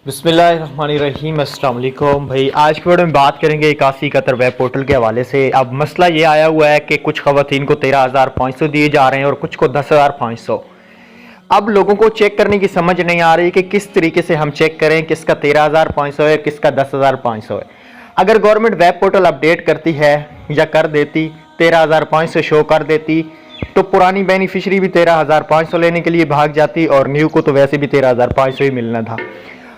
बिस्मिल्लाहिर्रहमानिर्रहीम, अस्सलाम वालेकुम। भाई आज की वीडियो में बात करेंगे 8171 वेब पोर्टल के हवाले से। अब मसला ये आया हुआ है कि कुछ ख़वातीन को 13,500 दिए जा रहे हैं और कुछ को 10,500। अब लोगों को चेक करने की समझ नहीं आ रही कि किस तरीके से हम चेक करें किसका 13,500 है, किसका 10,500 है। अगर गवर्नमेंट वेब पोर्टल अपडेट करती है या कर देती 13,500 शो कर देती तो पुरानी बेनिफिशरी भी 13,500 लेने के लिए भाग जाती और न्यू को तो वैसे भी 13,500 ही मिलना था।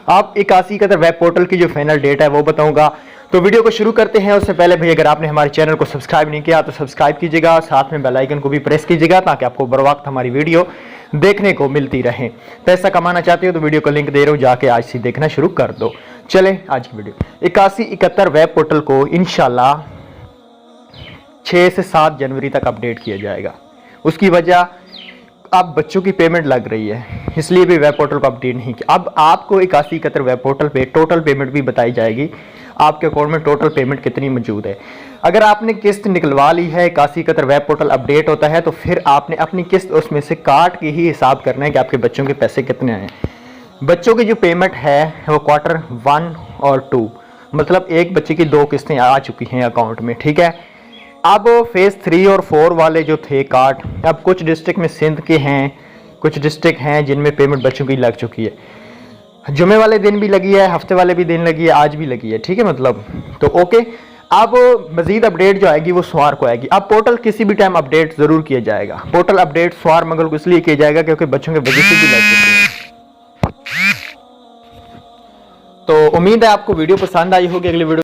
आप 8171 वेब पोर्टल की जो फाइनल डेट है वो बताऊंगा। तो वीडियो को शुरू करते हैं। उससे पहले भाई अगर आपने हमारे चैनल को सब्सक्राइब नहीं किया तो सब्सक्राइब कीजिएगा, साथ में बेल आइकन को भी प्रेस कीजिएगा ताकि आपको बर वक्त हमारी वीडियो देखने को मिलती रहे। पैसा कमाना चाहते हो तो वीडियो को लिंक दे रहा हूँ, जाके आज से देखना शुरू कर दो। चले आज की वीडियो। 8171 वेब पोर्टल को इंशाल्लाह 6 से 7 जनवरी तक अपडेट किया जाएगा। उसकी वजह अब बच्चों की पेमेंट लग रही है, इसलिए भी वेब पोर्टल को अपडेट नहीं किया। अब आपको 8171 वेब पोर्टल पे टोटल पेमेंट भी बताई जाएगी, आपके अकाउंट में टोटल पेमेंट कितनी मौजूद है। अगर आपने किस्त निकलवा ली है, 8171 वेब पोर्टल अपडेट होता है तो फिर आपने अपनी किस्त उसमें से काट के ही हिसाब करना है कि आपके बच्चों के पैसे कितने आए। बच्चों की जो पेमेंट है वो क्वार्टर 1 और 2, मतलब एक बच्चे की 2 किस्तें आ चुकी हैं अकाउंट में, ठीक है। अब फेज़ 3 और 4 वाले जो थे कार्ड, अब कुछ डिस्ट्रिक्ट में सिंध के हैं, कुछ डिस्ट्रिक्ट हैं जिनमें पेमेंट बच्चों की लग चुकी है। जुमे वाले दिन भी लगी है, हफ्ते वाले भी दिन लगी है, आज भी लगी है, ठीक है। मतलब तो ओके। अब मजीद अपडेट जो आएगी वो सोमवार को आएगी। अब पोर्टल किसी भी टाइम अपडेट ज़रूर किया जाएगा। पोर्टल अपडेट सोमवार मंगल को इसलिए किया जाएगा क्योंकि बच्चों के वजीफे भी लग चुके हैं। तो उम्मीद है आपको वीडियो पसंद आई होगी। अगली वीडियो